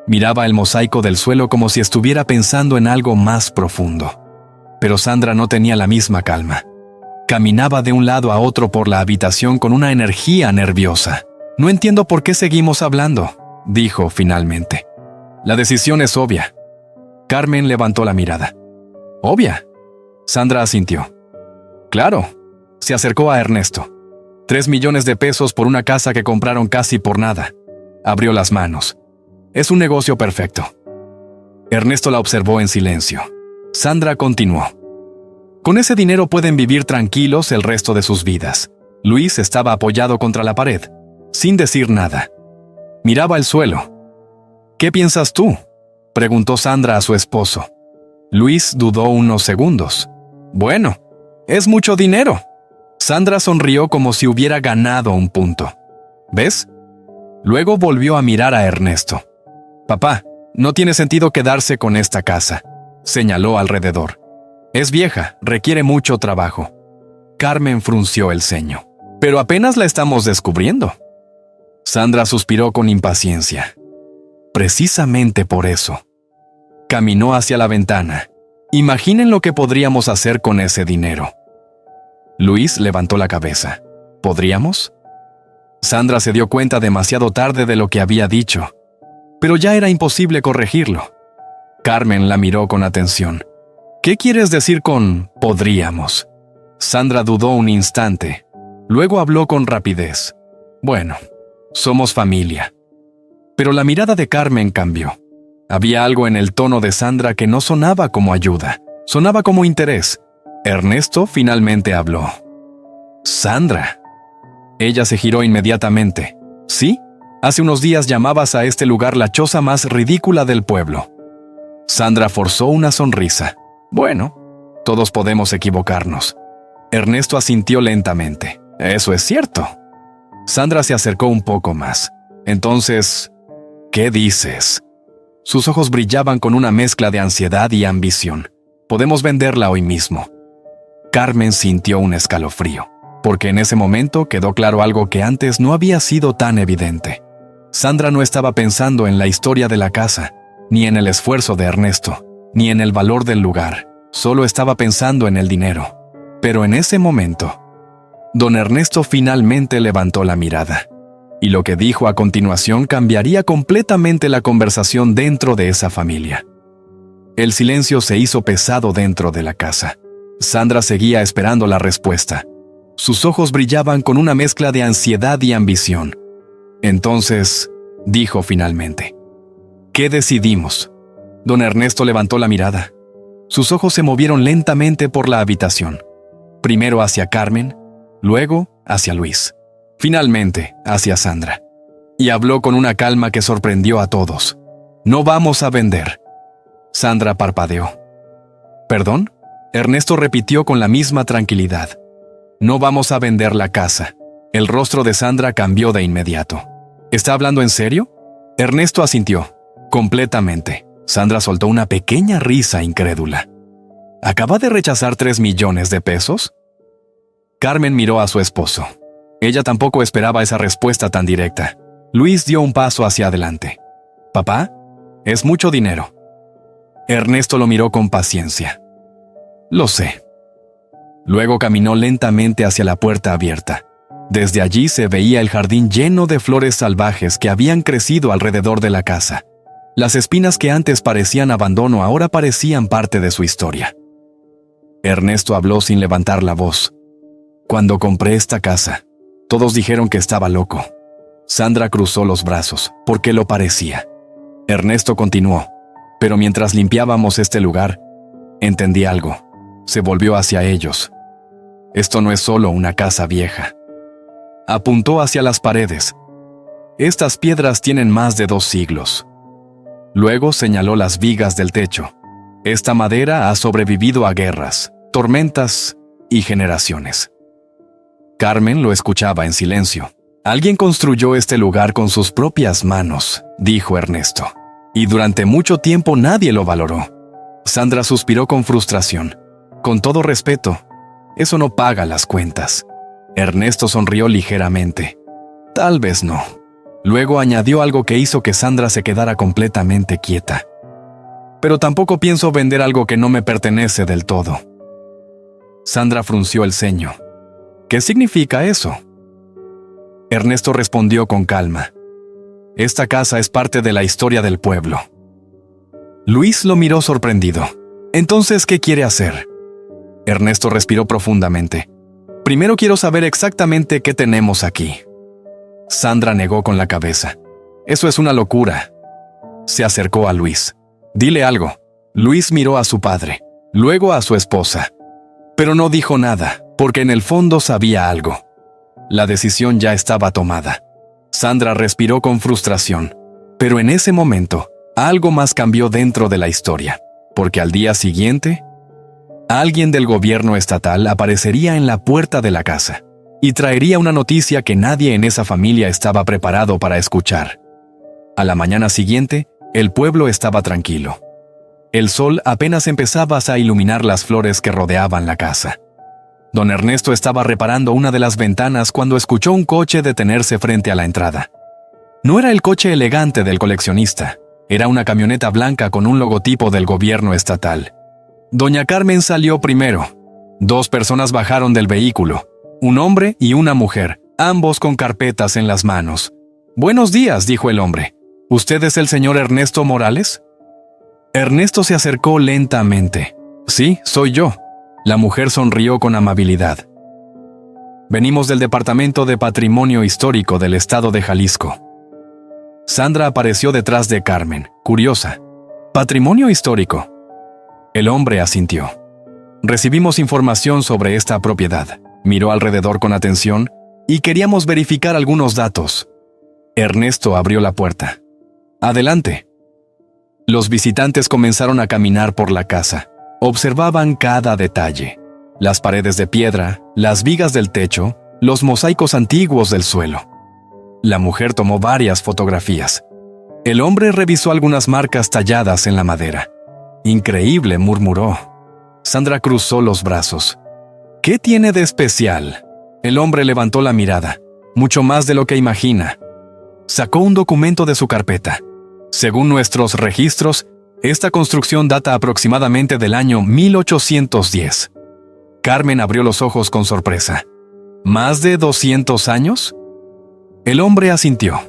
Miraba el mosaico del suelo como si estuviera pensando en algo más profundo. Pero Sandra no tenía la misma calma. Caminaba de un lado a otro por la habitación con una energía nerviosa. «No entiendo por qué seguimos hablando», dijo finalmente. «La decisión es obvia». Carmen levantó la mirada. «¿Obvia?». Sandra asintió. «Claro». Se acercó a Ernesto. 3 millones de pesos por una casa que compraron casi por nada. Abrió las manos. «Es un negocio perfecto». Ernesto la observó en silencio. Sandra continuó. Con ese dinero pueden vivir tranquilos el resto de sus vidas. Luis estaba apoyado contra la pared, sin decir nada. Miraba el suelo. ¿Qué piensas tú?, preguntó Sandra a su esposo. Luis dudó unos segundos. Bueno, es mucho dinero. Sandra sonrió como si hubiera ganado un punto. ¿Ves? Luego volvió a mirar a Ernesto. Papá, no tiene sentido quedarse con esta casa, señaló alrededor. Es vieja, requiere mucho trabajo. Carmen frunció el ceño. Pero apenas la estamos descubriendo. Sandra suspiró con impaciencia. Precisamente por eso. Caminó hacia la ventana. Imaginen lo que podríamos hacer con ese dinero. Luis levantó la cabeza. ¿Podríamos? Sandra se dio cuenta demasiado tarde de lo que había dicho, pero ya era imposible corregirlo. Carmen la miró con atención. ¿Qué quieres decir con podríamos? Sandra dudó un instante. Luego habló con rapidez. Bueno, somos familia. Pero la mirada de Carmen cambió. Había algo en el tono de Sandra que no sonaba como ayuda, sonaba como interés. Ernesto finalmente habló. Sandra. Ella se giró inmediatamente. ¿Sí? Hace unos días llamabas a este lugar la choza más ridícula del pueblo. Sandra forzó una sonrisa. Bueno, todos podemos equivocarnos. Ernesto asintió lentamente. Eso es cierto. Sandra se acercó un poco más. Entonces, ¿qué dices? Sus ojos brillaban con una mezcla de ansiedad y ambición. Podemos venderla hoy mismo. Carmen sintió un escalofrío, porque en ese momento quedó claro algo que antes no había sido tan evidente. Sandra no estaba pensando en la historia de la casa, ni en el esfuerzo de Ernesto, ni en el valor del lugar. Solo estaba pensando en el dinero. Pero en ese momento, don Ernesto finalmente levantó la mirada. Y lo que dijo a continuación cambiaría completamente la conversación dentro de esa familia. El silencio se hizo pesado dentro de la casa. Sandra seguía esperando la respuesta. Sus ojos brillaban con una mezcla de ansiedad y ambición. Entonces, dijo finalmente. ¿Qué decidimos? Don Ernesto levantó la mirada. Sus ojos se movieron lentamente por la habitación. Primero hacia Carmen, luego hacia Luis. Finalmente, hacia Sandra. Y habló con una calma que sorprendió a todos. No vamos a vender. Sandra parpadeó. ¿Perdón? Ernesto repitió con la misma tranquilidad. No vamos a vender la casa. El rostro de Sandra cambió de inmediato. ¿Está hablando en serio? Ernesto asintió. Completamente. Sandra soltó una pequeña risa incrédula. ¿Acaba de rechazar 3 millones de pesos? Carmen miró a su esposo. Ella tampoco esperaba esa respuesta tan directa. Luis dio un paso hacia adelante. «Papá, es mucho dinero». Ernesto lo miró con paciencia. «Lo sé». Luego caminó lentamente hacia la puerta abierta. Desde allí se veía el jardín lleno de flores salvajes que habían crecido alrededor de la casa. Las espinas que antes parecían abandono ahora parecían parte de su historia. Ernesto habló sin levantar la voz. «Cuando compré esta casa, todos dijeron que estaba loco». Sandra cruzó los brazos, porque lo parecía. Ernesto continuó. «Pero mientras limpiábamos este lugar, entendí algo». Se volvió hacia ellos. «Esto no es solo una casa vieja». Apuntó hacia las paredes. «Estas piedras tienen más de 2 siglos». Luego señaló las vigas del techo. «Esta madera ha sobrevivido a guerras, tormentas y generaciones». Carmen lo escuchaba en silencio. «Alguien construyó este lugar con sus propias manos», dijo Ernesto. «Y durante mucho tiempo nadie lo valoró». Sandra suspiró con frustración. «Con todo respeto, eso no paga las cuentas». Ernesto sonrió ligeramente. «Tal vez no». Luego añadió algo que hizo que Sandra se quedara completamente quieta. «Pero tampoco pienso vender algo que no me pertenece del todo». Sandra frunció el ceño. «¿Qué significa eso?». Ernesto respondió con calma. «Esta casa es parte de la historia del pueblo». Luis lo miró sorprendido. «Entonces, ¿qué quiere hacer?». Ernesto respiró profundamente. «Primero quiero saber exactamente qué tenemos aquí». Sandra negó con la cabeza. «Eso es una locura». Se acercó a Luis. «Dile algo». Luis miró a su padre, luego a su esposa. Pero no dijo nada, porque en el fondo sabía algo. La decisión ya estaba tomada. Sandra respiró con frustración, pero en ese momento, algo más cambió dentro de la historia, porque al día siguiente, alguien del gobierno estatal aparecería en la puerta de la casa y traería una noticia que nadie en esa familia estaba preparado para escuchar. A la mañana siguiente, el pueblo estaba tranquilo. El sol apenas empezaba a iluminar las flores que rodeaban la casa. Don Ernesto estaba reparando una de las ventanas cuando escuchó un coche detenerse frente a la entrada. No era el coche elegante del coleccionista, era una camioneta blanca con un logotipo del gobierno estatal. Doña Carmen salió primero. 2 personas bajaron del vehículo, un hombre y una mujer, ambos con carpetas en las manos. «Buenos días», dijo el hombre. «¿Usted es el señor Ernesto Morales?» Ernesto se acercó lentamente. «Sí, soy yo». La mujer sonrió con amabilidad. «Venimos del Departamento de Patrimonio Histórico del Estado de Jalisco». Sandra apareció detrás de Carmen, curiosa. «¿Patrimonio histórico?» El hombre asintió. «Recibimos información sobre esta propiedad». Miró alrededor con atención y queríamos verificar algunos datos. Ernesto abrió la puerta. «Adelante». Los visitantes comenzaron a caminar por la casa. Observaban cada detalle: las paredes de piedra, las vigas del techo, los mosaicos antiguos del suelo. La mujer tomó varias fotografías. El hombre revisó algunas marcas talladas en la madera. «Increíble», murmuró. Sandra cruzó los brazos. «¿Qué tiene de especial?» El hombre levantó la mirada. «Mucho más de lo que imagina». Sacó un documento de su carpeta. «Según nuestros registros, esta construcción data aproximadamente del año 1810. Carmen abrió los ojos con sorpresa. ¿Más de 200 años? El hombre asintió.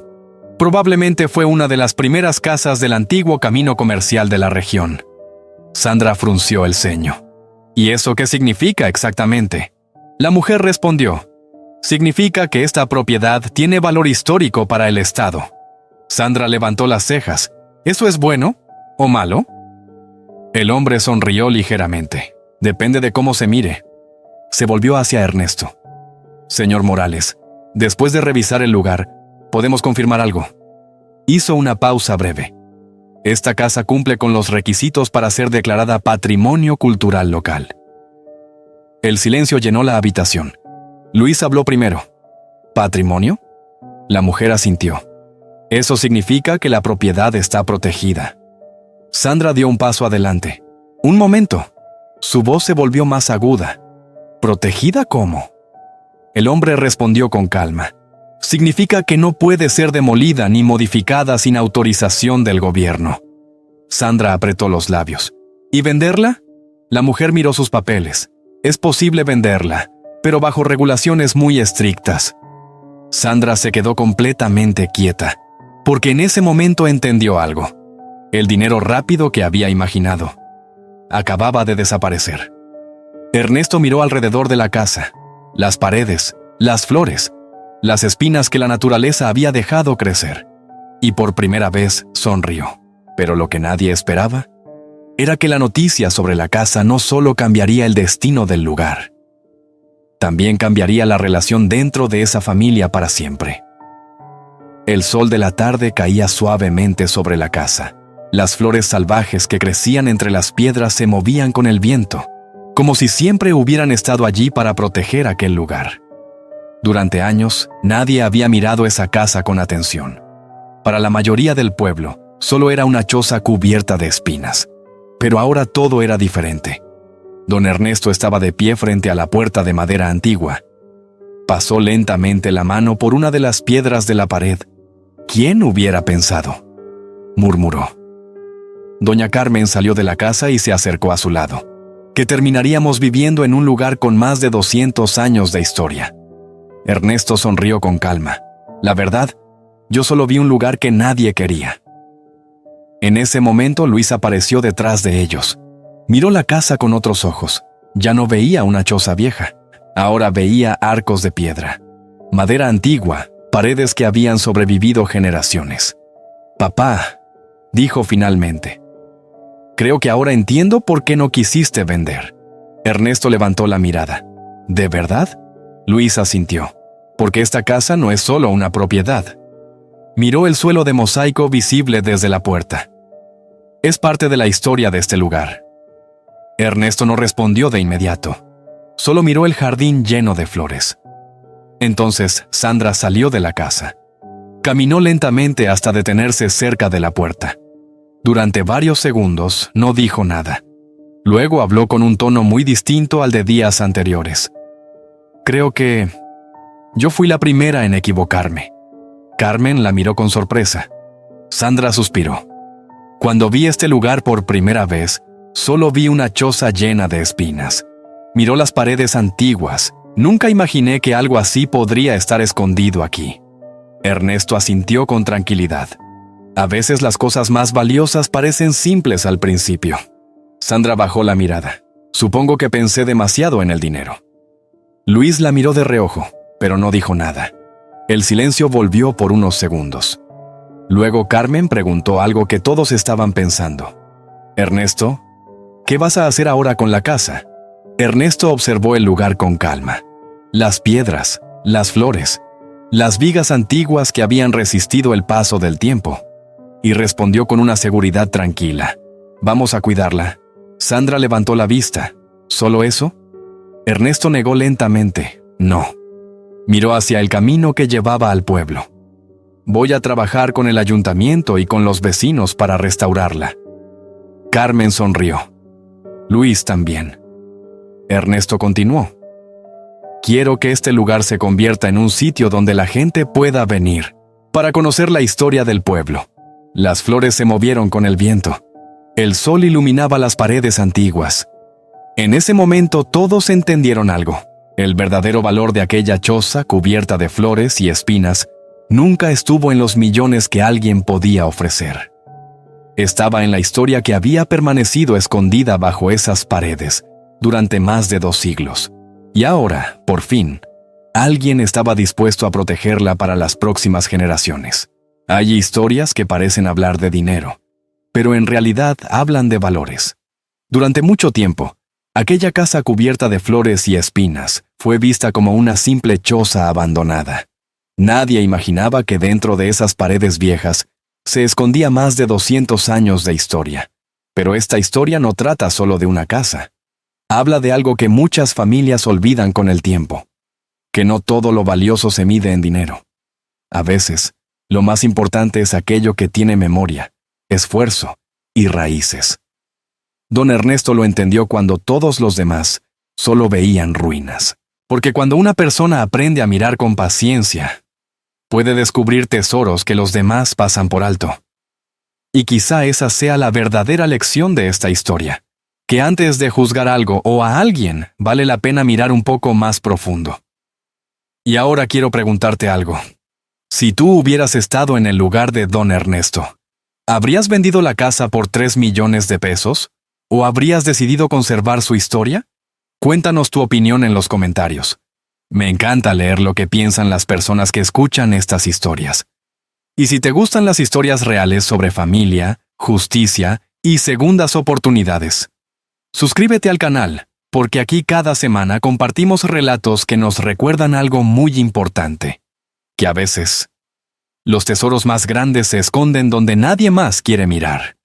Probablemente fue una de las primeras casas del antiguo camino comercial de la región. Sandra frunció el ceño. ¿Y eso qué significa exactamente? La mujer respondió. Significa que esta propiedad tiene valor histórico para el Estado. Sandra levantó las cejas. ¿Eso es bueno o malo? El hombre sonrió ligeramente. Depende de cómo se mire. Se volvió hacia Ernesto. Señor Morales, después de revisar el lugar, podemos confirmar algo. Hizo una pausa breve. Esta casa cumple con los requisitos para ser declarada Patrimonio Cultural Local. El silencio llenó la habitación. Luis habló primero. ¿Patrimonio? La mujer asintió. Eso significa que la propiedad está protegida. Sandra dio un paso adelante. Un momento. Su voz se volvió más aguda. ¿Protegida cómo? El hombre respondió con calma. Significa que no puede ser demolida ni modificada sin autorización del gobierno. Sandra apretó los labios. ¿Y venderla? La mujer miró sus papeles. Es posible venderla, pero bajo regulaciones muy estrictas. Sandra se quedó completamente quieta, porque en ese momento entendió algo. El dinero rápido que había imaginado acababa de desaparecer. Ernesto miró alrededor de la casa. Las paredes, las flores, las espinas que la naturaleza había dejado crecer. Y por primera vez sonrió. Pero lo que nadie esperaba era que la noticia sobre la casa no solo cambiaría el destino del lugar, también cambiaría la relación dentro de esa familia para siempre. El sol de la tarde caía suavemente sobre la casa. Las flores salvajes que crecían entre las piedras se movían con el viento, como si siempre hubieran estado allí para proteger aquel lugar. Durante años, nadie había mirado esa casa con atención. Para la mayoría del pueblo, solo era una choza cubierta de espinas. Pero ahora todo era diferente. Don Ernesto estaba de pie frente a la puerta de madera antigua. Pasó lentamente la mano por una de las piedras de la pared. ¿Quién hubiera pensado?, murmuró. Doña Carmen salió de la casa y se acercó a su lado. Que terminaríamos viviendo en un lugar con más de 200 años de historia. Ernesto sonrió con calma. La verdad, yo solo vi un lugar que nadie quería. En ese momento Luis apareció detrás de ellos. Miró la casa con otros ojos. Ya no veía una choza vieja. Ahora veía arcos de piedra, madera antigua, paredes que habían sobrevivido generaciones. «Papá», dijo finalmente, «creo que ahora entiendo por qué no quisiste vender. Ernesto levantó la mirada. ¿De verdad? Luis asintió. Porque esta casa no es solo una propiedad. Miró el suelo de mosaico visible desde la puerta. Es parte de la historia de este lugar. Ernesto no respondió de inmediato. Solo miró el jardín lleno de flores. Entonces Sandra salió de la casa. Caminó lentamente hasta detenerse cerca de la puerta. Durante varios segundos no dijo nada. Luego habló con un tono muy distinto al de días anteriores. Creo que yo fui la primera en equivocarme. Carmen la miró con sorpresa. Sandra suspiró. Cuando vi este lugar por primera vez, solo vi una choza llena de espinas. Miró las paredes antiguas. Nunca imaginé que algo así podría estar escondido aquí. Ernesto asintió con tranquilidad. A veces las cosas más valiosas parecen simples al principio. Sandra bajó la mirada. Supongo que pensé demasiado en el dinero. Luis la miró de reojo, pero no dijo nada. El silencio volvió por unos segundos. Luego Carmen preguntó algo que todos estaban pensando. «Ernesto, ¿qué vas a hacer ahora con la casa?» Ernesto observó el lugar con calma. Las piedras, las flores, las vigas antiguas que habían resistido el paso del tiempo. Y respondió con una seguridad tranquila. «Vamos a cuidarla». Sandra levantó la vista. ¿Solo eso? Ernesto negó lentamente. No. Miró hacia el camino que llevaba al pueblo. Voy a trabajar con el ayuntamiento y con los vecinos para restaurarla. Carmen sonrió. Luis también. Ernesto continuó. Quiero que este lugar se convierta en un sitio donde la gente pueda venir para conocer la historia del pueblo. Las flores se movieron con el viento. El sol iluminaba las paredes antiguas. En ese momento todos entendieron algo. El verdadero valor de aquella choza cubierta de flores y espinas nunca estuvo en los millones que alguien podía ofrecer. Estaba en la historia que había permanecido escondida bajo esas paredes durante más de 2 siglos. Y ahora, por fin, alguien estaba dispuesto a protegerla para las próximas generaciones. Hay historias que parecen hablar de dinero, pero en realidad hablan de valores. Durante mucho tiempo, aquella casa cubierta de flores y espinas fue vista como una simple choza abandonada. Nadie imaginaba que dentro de esas paredes viejas se escondía más de 200 años de historia. Pero esta historia no trata solo de una casa. Habla de algo que muchas familias olvidan con el tiempo. Que no todo lo valioso se mide en dinero. A veces, lo más importante es aquello que tiene memoria, esfuerzo y raíces. Don Ernesto lo entendió cuando todos los demás solo veían ruinas. Porque cuando una persona aprende a mirar con paciencia, puede descubrir tesoros que los demás pasan por alto. Y quizá esa sea la verdadera lección de esta historia, que antes de juzgar algo o a alguien, vale la pena mirar un poco más profundo. Y ahora quiero preguntarte algo. Si tú hubieras estado en el lugar de Don Ernesto, ¿habrías vendido la casa por 3 millones de pesos? ¿O habrías decidido conservar su historia? Cuéntanos tu opinión en los comentarios. Me encanta leer lo que piensan las personas que escuchan estas historias. Y si te gustan las historias reales sobre familia, justicia y segundas oportunidades, suscríbete al canal, porque aquí cada semana compartimos relatos que nos recuerdan algo muy importante. Que a veces, los tesoros más grandes se esconden donde nadie más quiere mirar.